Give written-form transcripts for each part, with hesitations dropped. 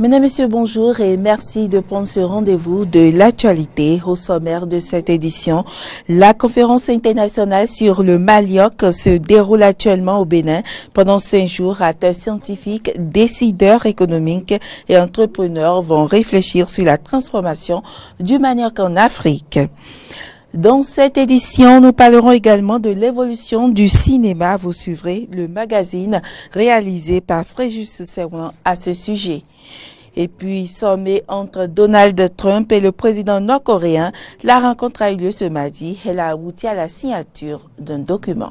Mesdames, Messieurs, bonjour et merci de prendre ce rendez-vous de l'actualité. Au sommaire de cette édition, la conférence internationale sur le manioc se déroule actuellement au Bénin. Pendant 5 jours, acteurs scientifiques, décideurs économiques et entrepreneurs vont réfléchir sur la transformation du manioc en Afrique. Dans cette édition, nous parlerons également de l'évolution du cinéma. Vous suivrez le magazine réalisé par Fréjus Serwan à ce sujet. Et puis, sommet entre Donald Trump et le président nord-coréen. La rencontre a eu lieu ce mardi. Elle a abouti à la signature d'un document.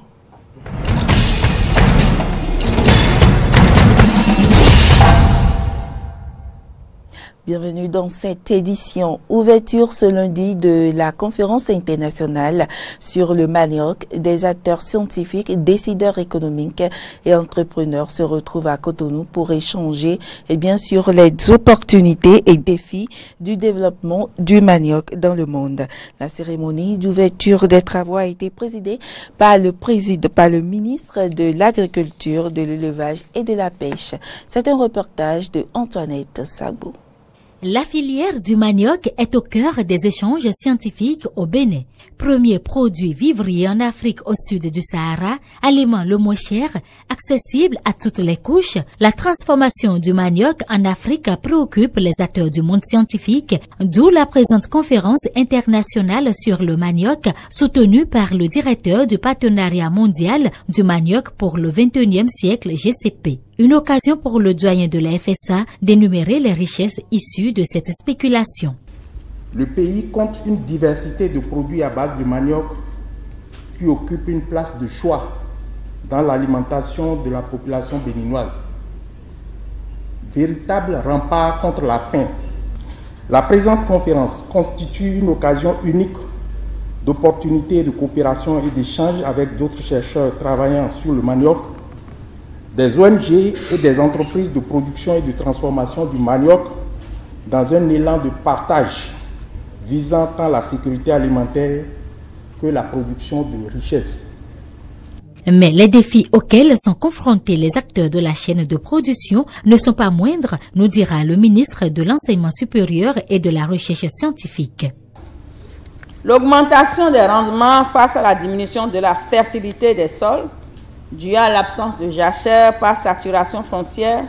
Bienvenue dans cette édition. Ouverture ce lundi de la conférence internationale sur le manioc. Des acteurs scientifiques, décideurs économiques et entrepreneurs se retrouvent à Cotonou pour échanger sur les opportunités et défis du développement du manioc dans le monde. La cérémonie d'ouverture des travaux a été présidée par le ministre de l'Agriculture, de l'Élevage et de la Pêche. C'est un reportage de Antoinette Sabou. La filière du manioc est au cœur des échanges scientifiques au Bénin. Premier produit vivrier en Afrique au sud du Sahara, aliment le moins cher, accessible à toutes les couches, la transformation du manioc en Afrique préoccupe les acteurs du monde scientifique, d'où la présente conférence internationale sur le manioc soutenue par le directeur du partenariat mondial du manioc pour le 21e siècle GCP. Une occasion pour le doyen de la FSA d'énumérer les richesses issues de cette spéculation. Le pays compte une diversité de produits à base de manioc qui occupent une place de choix dans l'alimentation de la population béninoise. Véritable rempart contre la faim. La présente conférence constitue une occasion unique d'opportunités de coopération et d'échange avec d'autres chercheurs travaillant sur le manioc, des ONG et des entreprises de production et de transformation du manioc dans un élan de partage visant tant la sécurité alimentaire que la production de richesses. Mais les défis auxquels sont confrontés les acteurs de la chaîne de production ne sont pas moindres, nous dira le ministre de l'Enseignement supérieur et de la Recherche scientifique. L'augmentation des rendements face à la diminution de la fertilité des sols, dû à l'absence de jachère par saturation foncière,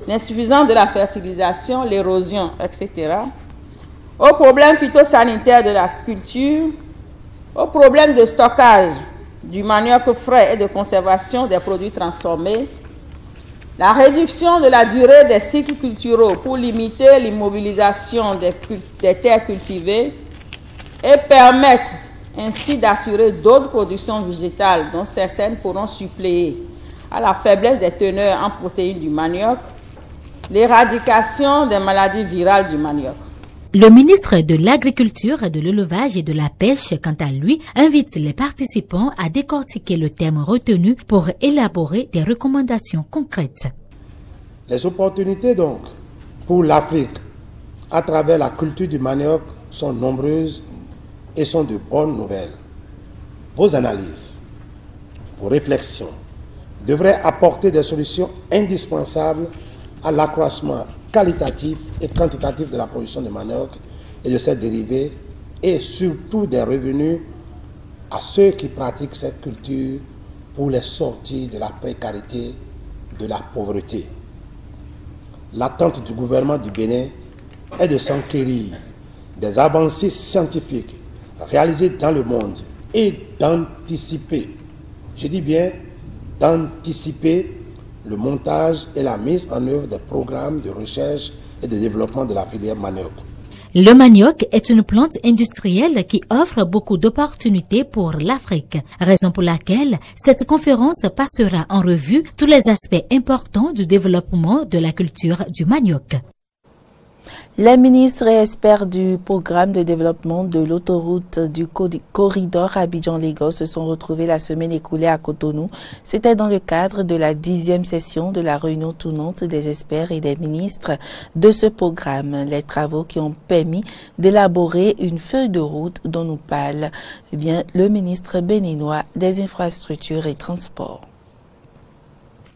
l'insuffisance de la fertilisation, l'érosion, etc., aux problèmes phytosanitaires de la culture, aux problèmes de stockage du manioc frais et de conservation des produits transformés, la réduction de la durée des cycles culturaux pour limiter l'immobilisation des terres cultivées et permettre ainsi d'assurer d'autres productions végétales dont certaines pourront suppléer à la faiblesse des teneurs en protéines du manioc, l'éradication des maladies virales du manioc. Le ministre de l'Agriculture, de l'Élevage et de la Pêche, quant à lui, invite les participants à décortiquer le thème retenu pour élaborer des recommandations concrètes. Les opportunités donc pour l'Afrique à travers la culture du manioc sont nombreuses et sont de bonnes nouvelles. Vos analyses, vos réflexions devraient apporter des solutions indispensables à l'accroissement qualitatif et quantitatif de la production de manioc et de ses dérivés et surtout des revenus à ceux qui pratiquent cette culture pour les sortir de la précarité, de la pauvreté. L'attente du gouvernement du Bénin est de s'enquérir des avancées scientifiques réalisées dans le monde et d'anticiper, je dis bien d'anticiper le montage et la mise en œuvre des programmes de recherche et de développement de la filière manioc. Le manioc est une plante industrielle qui offre beaucoup d'opportunités pour l'Afrique, raison pour laquelle cette conférence passera en revue tous les aspects importants du développement de la culture du manioc. Les ministres et experts du programme de développement de l'autoroute du corridor Abidjan-Lagos se sont retrouvés la semaine écoulée à Cotonou. C'était dans le cadre de la 10e session de la réunion tournante des experts et des ministres de ce programme. Les travaux qui ont permis d'élaborer une feuille de route dont nous parle le ministre béninois des Infrastructures et Transports.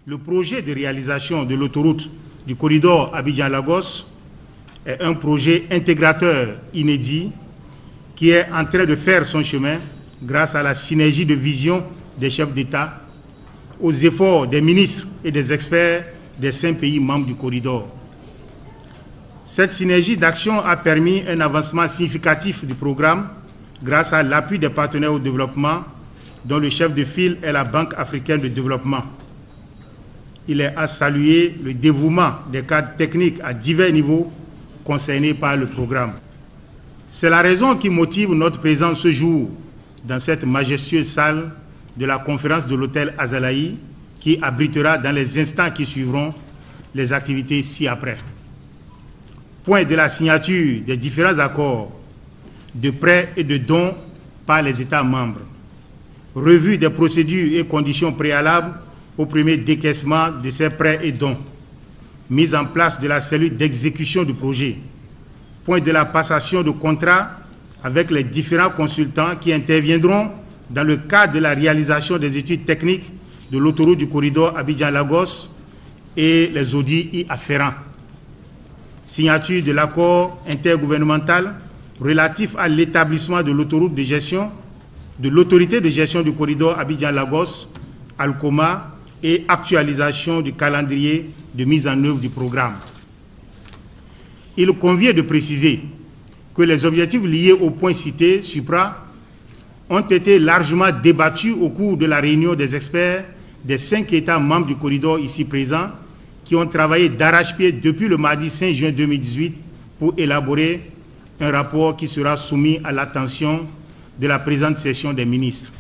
Le projet de réalisation de l'autoroute du corridor Abidjan-Lagos est un projet intégrateur inédit qui est en train de faire son chemin grâce à la synergie de vision des chefs d'État, aux efforts des ministres et des experts des 5 pays membres du corridor. Cette synergie d'action a permis un avancement significatif du programme grâce à l'appui des partenaires au développement, dont le chef de file est la Banque africaine de développement. Il est à saluer le dévouement des cadres techniques à divers niveaux concernés par le programme. C'est la raison qui motive notre présence ce jour dans cette majestueuse salle de la conférence de l'hôtel Azalaï qui abritera dans les instants qui suivront les activités ci-après. Point de la signature des différents accords de prêts et de dons par les États membres. Revue des procédures et conditions préalables au premier décaissement de ces prêts et dons. Mise en place de la cellule d'exécution du projet. Point de la passation de contrats avec les différents consultants qui interviendront dans le cadre de la réalisation des études techniques de l'autoroute du corridor Abidjan-Lagos et les audits y afférents. Signature de l'accord intergouvernemental relatif à l'établissement de l'autoroute de gestion, de l'autorité de gestion du corridor Abidjan-Lagos, Alcoma, et actualisation du calendrier de mise en œuvre du programme. Il convient de préciser que les objectifs liés aux points cités supra ont été largement débattus au cours de la réunion des experts des 5 États membres du corridor ici présents qui ont travaillé d'arrache-pied depuis le mardi 5 juin 2018 pour élaborer un rapport qui sera soumis à l'attention de la présente session des ministres.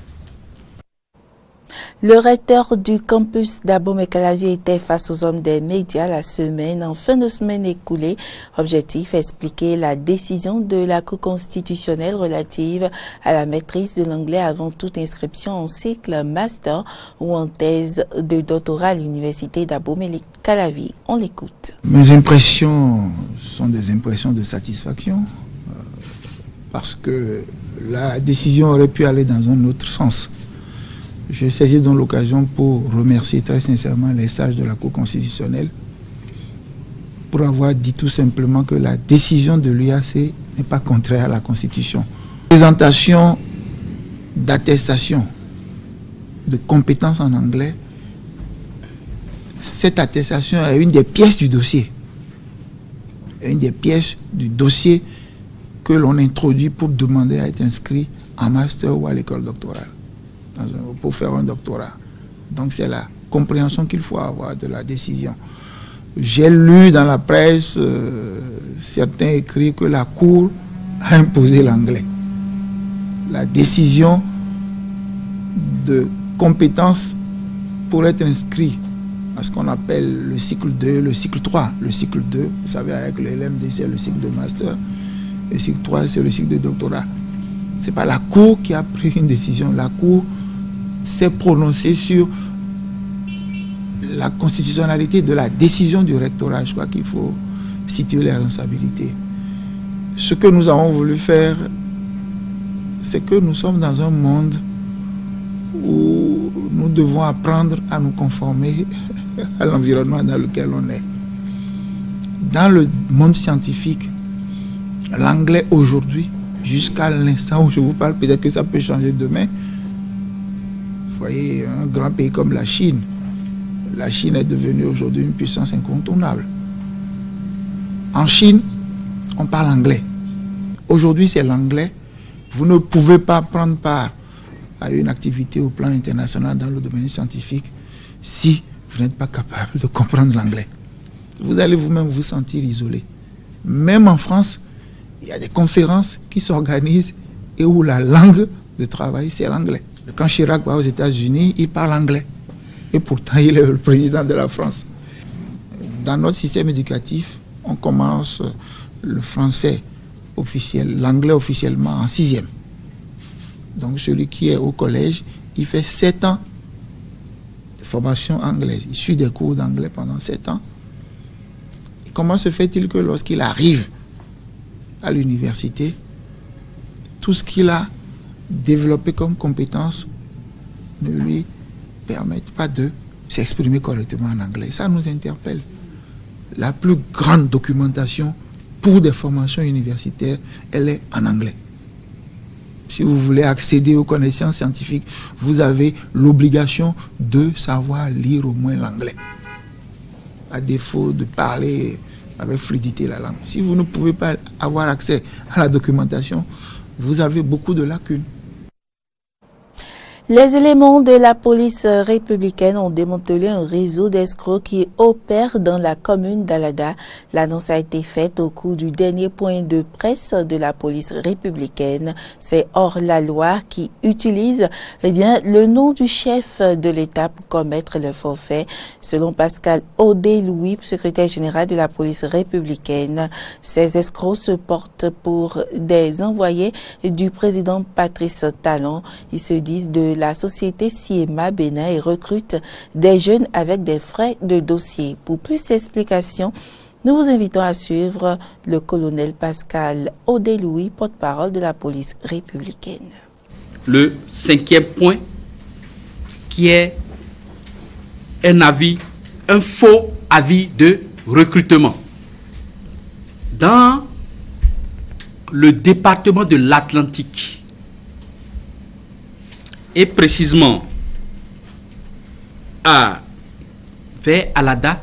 Le recteur du campus d'Abomey-Calavi était face aux hommes des médias en fin de semaine écoulée. Objectif, expliquer la décision de la Cour constitutionnelle relative à la maîtrise de l'anglais avant toute inscription en cycle master ou en thèse de doctorat à l'université d'Abomey-Calavi. On l'écoute. Mes impressions sont des impressions de satisfaction parce que la décision aurait pu aller dans un autre sens. Je saisis donc l'occasion pour remercier très sincèrement les sages de la Cour constitutionnelle pour avoir dit tout simplement que la décision de l'UAC n'est pas contraire à la Constitution. Présentation d'attestation de compétences en anglais, cette attestation est une des pièces du dossier. Une des pièces du dossier que l'on introduit pour demander à être inscrit en master ou à l'école doctorale, pour faire un doctorat. Donc c'est la compréhension qu'il faut avoir de la décision. J'ai lu dans la presse certains écrits que la Cour a imposé l'anglais. La décision de compétences pour être inscrit à ce qu'on appelle le cycle 2, le cycle 3. Le cycle 2, vous savez, avec le LMD, c'est le cycle de master. Le cycle 3, c'est le cycle de doctorat. Ce n'est pas la Cour qui a pris une décision. La Cour s'est prononcée sur la constitutionnalité de la décision du rectorat. Je crois qu'il faut situer les responsabilités. Ce que nous avons voulu faire, c'est que nous sommes dans un monde où nous devons apprendre à nous conformer à l'environnement dans lequel on est. Dans le monde scientifique, l'anglais aujourd'hui, jusqu'à l'instant où je vous parle, peut-être que ça peut changer demain. Vous voyez, un grand pays comme la Chine est devenue aujourd'hui une puissance incontournable. En Chine, on parle anglais. Aujourd'hui, c'est l'anglais. Vous ne pouvez pas prendre part à une activité au plan international dans le domaine scientifique si vous n'êtes pas capable de comprendre l'anglais. Vous allez vous-même vous sentir isolé. Même en France, il y a des conférences qui s'organisent et où la langue de travail, c'est l'anglais. Quand Chirac va aux États-Unis, il parle anglais. Et pourtant, il est le président de la France. Dans notre système éducatif, on commence le français officiel, l'anglais officiellement en 6e. Donc celui qui est au collège, il fait 7 ans de formation anglaise. Il suit des cours d'anglais pendant 7 ans. Et comment se fait-il que lorsqu'il arrive à l'université, tout ce qu'il a développé comme compétence ne lui permet pas de s'exprimer correctement en anglais? Ça nous interpelle. la plus grande documentation pour des formations universitaires, elle est en anglais. Si vous voulez accéder aux connaissances scientifiques, vous avez l'obligation de savoir lire au moins l'anglais, à défaut de parler avec fluidité la langue. Si vous ne pouvez pas avoir accès à la documentation, vous avez beaucoup de lacunes. Les éléments de la police républicaine ont démantelé un réseau d'escrocs qui opère dans la commune d'Alada. L'annonce a été faite au cours du dernier point de presse de la police républicaine. C'est hors la loi qui utilise le nom du chef de l'État pour commettre le forfait. Selon Pascal Audé-Louis, secrétaire général de la police républicaine, ces escrocs se portent pour des envoyés du président Patrice Talon. Ils se disent de la société Siema Bénin et recrute des jeunes avec des frais de dossier. Pour plus d'explications, nous vous invitons à suivre le colonel Pascal Audé-Louis, porte-parole de la police républicaine. Le 5e point, qui est un faux avis de recrutement. Dans le département de l'Atlantique, et précisément vers Alada,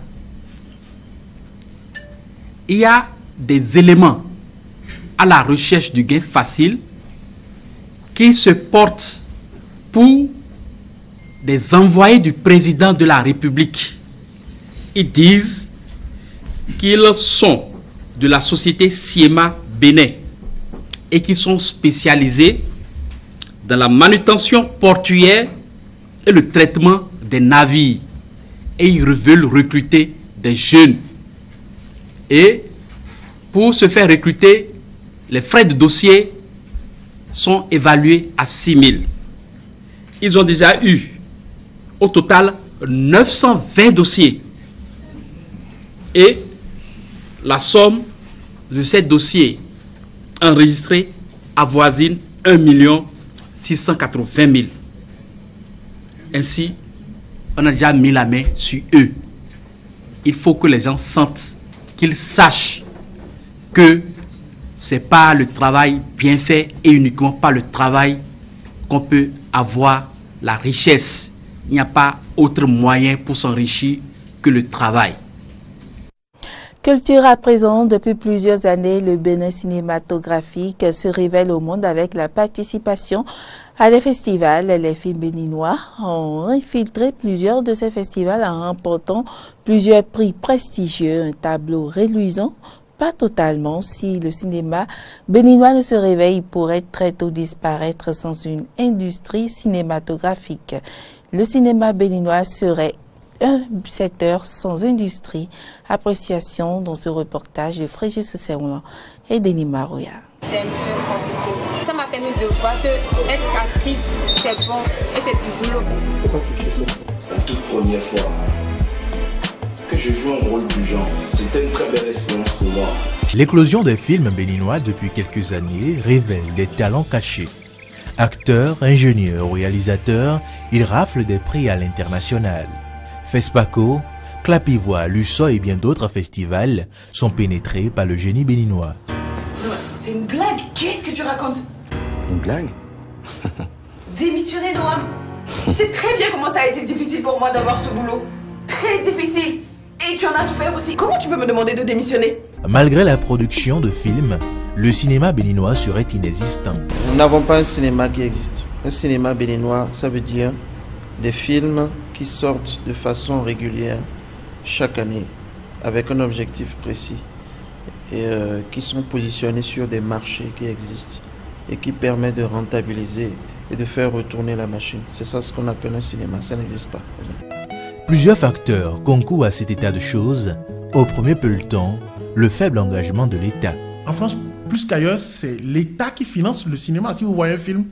il y a des éléments à la recherche du gain facile qui se portent pour des envoyés du président de la République. Ils disent qu'ils sont de la société Siema Bénin et qui sont spécialisés dans la manutention portuaire et le traitement des navires. Et ils veulent recruter des jeunes. Et pour se faire recruter, les frais de dossier sont évalués à 6 000. Ils ont déjà eu au total 920 dossiers. Et la somme de ces dossiers enregistrés avoisine 1 680 000. Ainsi, on a déjà mis la main sur eux. Il faut que les gens sentent, qu'ils sachent que ce n'est pas le travail bien fait et uniquement pas le travail qu'on peut avoir la richesse. Il n'y a pas autre moyen pour s'enrichir que le travail. Culture à présent, depuis plusieurs années, le Bénin cinématographique se révèle au monde avec la participation à des festivals. Les films béninois ont infiltré plusieurs de ces festivals en remportant plusieurs prix prestigieux, un tableau reluisant. Pas totalement. Si le cinéma béninois ne se réveille, il pourrait très tôt disparaître sans une industrie cinématographique. Le cinéma béninois serait un secteur sans industrie. Appréciation dans ce reportage de Fréjus Seroulan et Denis Marouya. C'est un peu compliqué. Ça m'a permis de voir que être actrice, c'est bon et c'est du boulot. La toute première fois que je joue un rôle du genre, c'était une très belle expérience pour moi. L'éclosion des films béninois depuis quelques années révèle des talents cachés. Acteurs, ingénieurs, réalisateurs, ils raflent des prix à l'international. FESPACO, Clapivoix, Lusso et bien d'autres festivals sont pénétrés par le génie béninois. C'est une blague. Qu'est-ce que tu racontes? Une blague? Démissionner, Noam. Tu sais très bien comment ça a été difficile pour moi d'avoir ce boulot. Très difficile. Et tu en as souffert aussi. Comment tu peux me demander de démissionner? Malgré la production de films, le cinéma béninois serait inexistant. Nous n'avons pas un cinéma qui existe. Un cinéma béninois, ça veut dire des films qui sortent de façon régulière chaque année avec un objectif précis et qui sont positionnés sur des marchés qui existent et qui permettent de rentabiliser et de faire retourner la machine. C'est ça ce qu'on appelle un cinéma, ça n'existe pas. Plusieurs facteurs concourent à cet état de choses. Au premier peloton, le faible engagement de l'État. En France, plus qu'ailleurs, c'est l'État qui finance le cinéma. Si vous voyez un film,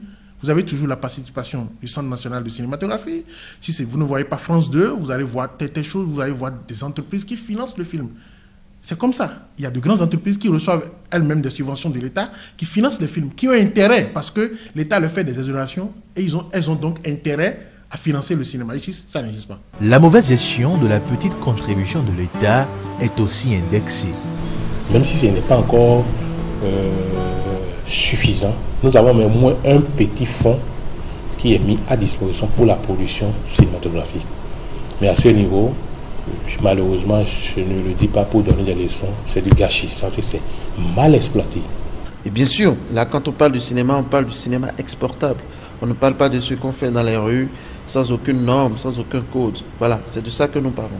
vous avez toujours la participation du Centre national de cinématographie. Si vous ne voyez pas France 2, vous allez voir telle chose, vous allez voir des entreprises qui financent le film. C'est comme ça. Il y a de grandes entreprises qui reçoivent elles-mêmes des subventions de l'État, qui financent les films, qui ont intérêt, parce que l'État leur fait des exonérations, et elles ont donc intérêt à financer le cinéma. Ici, ça n'existe pas. La mauvaise gestion de la petite contribution de l'État est aussi indexée. Même si ce n'est pas encore suffisant, nous avons au moins un petit fonds qui est mis à disposition pour la production cinématographique. Mais à ce niveau, malheureusement, je ne le dis pas pour donner des leçons, c'est du gâchis, ça c'est mal exploité. Et bien sûr, là quand on parle du cinéma, on parle du cinéma exportable. On ne parle pas de ce qu'on fait dans les rues, sans aucune norme, sans aucun code. Voilà, c'est de ça que nous parlons.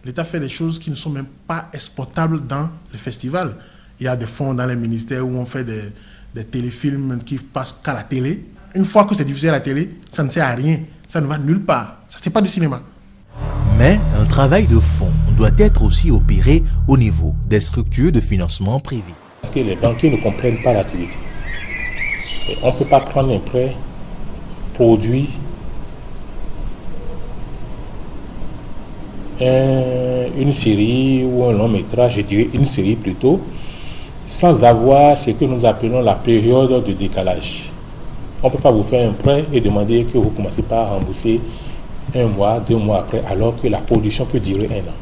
L'État fait des choses qui ne sont même pas exportables dans les festivals. Il y a des fonds dans les ministères où on fait des téléfilms qui passent qu'à la télé. Une fois que c'est diffusé à la télé, ça ne sert à rien, ça ne va nulle part. Ça, c'est pas du cinéma. Mais un travail de fond doit être aussi opéré au niveau des structures de financement privées. Parce que les banquiers ne comprennent pas l'activité. On ne peut pas prendre un prêt, produire une série ou un long métrage, je dirais une série plutôt, sans avoir ce que nous appelons la période de décalage. On ne peut pas vous faire un prêt et demander que vous commencez par rembourser 1 mois, 2 mois après, alors que la production peut durer 1 an.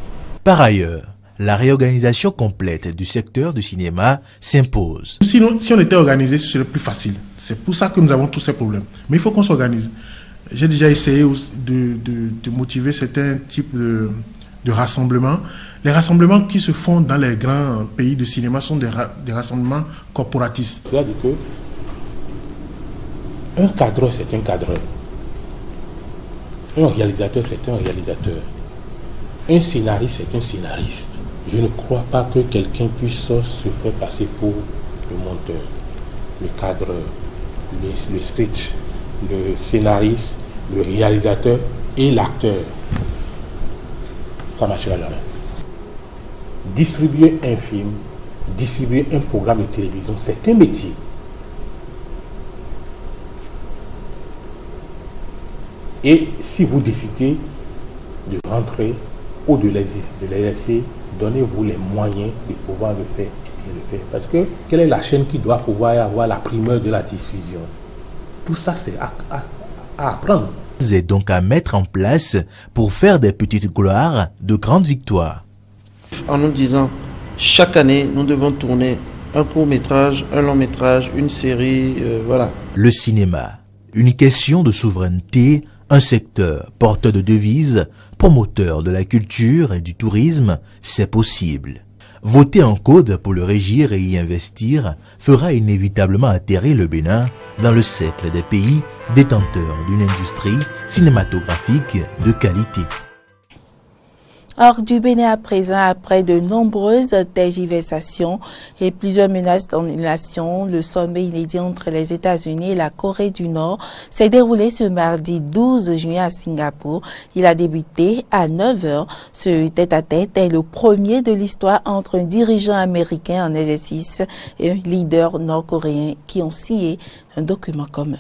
Par ailleurs, la réorganisation complète du secteur du cinéma s'impose. Sinon, si on était organisé, ce serait plus facile. C'est pour ça que nous avons tous ces problèmes. Mais il faut qu'on s'organise. J'ai déjà essayé de motiver certains types de rassemblements. Les rassemblements qui se font dans les grands pays de cinéma sont des rassemblements corporatistes. C'est-à-dire que un cadreur, c'est un cadreur. Un réalisateur, c'est un réalisateur. Un scénariste, c'est un scénariste. Je ne crois pas que quelqu'un puisse se faire passer pour le monteur, le cadreur, le script, le scénariste, le réalisateur et l'acteur. Ça marchera jamais. Distribuer un film, distribuer un programme de télévision, c'est un métier. Et si vous décidez de rentrer ou de les laisser, donnez-vous les moyens de pouvoir le faire et bien le faire. Parce que quelle est la chaîne qui doit pouvoir avoir la primeur de la diffusion? Tout ça, c'est à apprendre. C'est donc à mettre en place pour faire des petites gloires de grandes victoires. En nous disant, chaque année, nous devons tourner un court-métrage, un long-métrage, une série, voilà. Le cinéma, une question de souveraineté, un secteur porteur de devises, promoteur de la culture et du tourisme, c'est possible. Voter en code pour le régir et y investir fera inévitablement atterrir le Bénin dans le cercle des pays détenteurs d'une industrie cinématographique de qualité. Hors du Bénin à présent, après de nombreuses tergiversations et plusieurs menaces d'annulation, le sommet inédit entre les États-Unis et la Corée du Nord s'est déroulé ce mardi 12 juin à Singapour. Il a débuté à 9h. Ce tête-à-tête est le premier de l'histoire entre un dirigeant américain en exercice et un leader nord-coréen qui ont signé un document commun.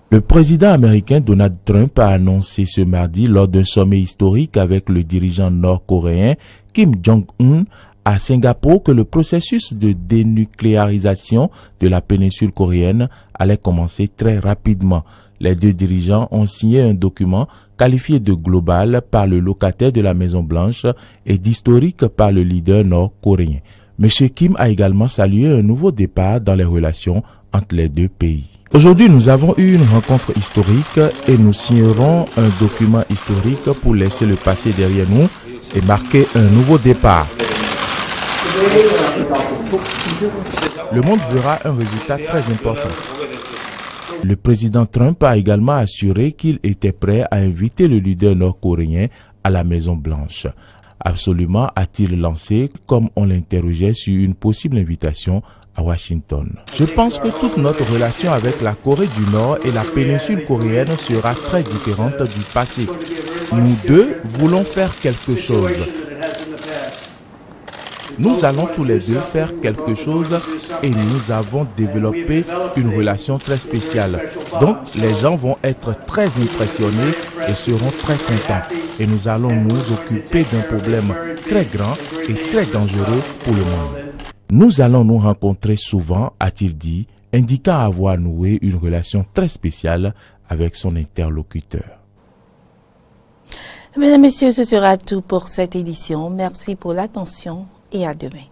Le président américain Donald Trump a annoncé ce mardi lors d'un sommet historique avec le dirigeant nord-coréen Kim Jong-un à Singapour que le processus de dénucléarisation de la péninsule coréenne allait commencer très rapidement. Les deux dirigeants ont signé un document qualifié de global par le locataire de la Maison-Blanche et d'historique par le leader nord-coréen. M. Kim a également salué un nouveau départ dans les relations entre les deux pays. Aujourd'hui, nous avons eu une rencontre historique et nous signerons un document historique pour laisser le passé derrière nous et marquer un nouveau départ. Le monde verra un résultat très important. Le président Trump a également assuré qu'il était prêt à inviter le leader nord-coréen à la Maison-Blanche. Absolument, a-t-il lancé, comme on l'interrogeait sur une possible invitation à Washington. Je pense que toute notre relation avec la Corée du Nord et la péninsule coréenne sera très différente du passé. Nous deux voulons faire quelque chose. Nous allons tous les deux faire quelque chose et nous avons développé une relation très spéciale. Donc, les gens vont être très impressionnés et seront très contents. Et nous allons nous occuper d'un problème très grand et très dangereux pour le monde. Nous allons nous rencontrer souvent, a-t-il dit, indiquant avoir noué une relation très spéciale avec son interlocuteur. Mesdames, Messieurs, ce sera tout pour cette édition. Merci pour l'attention et à demain.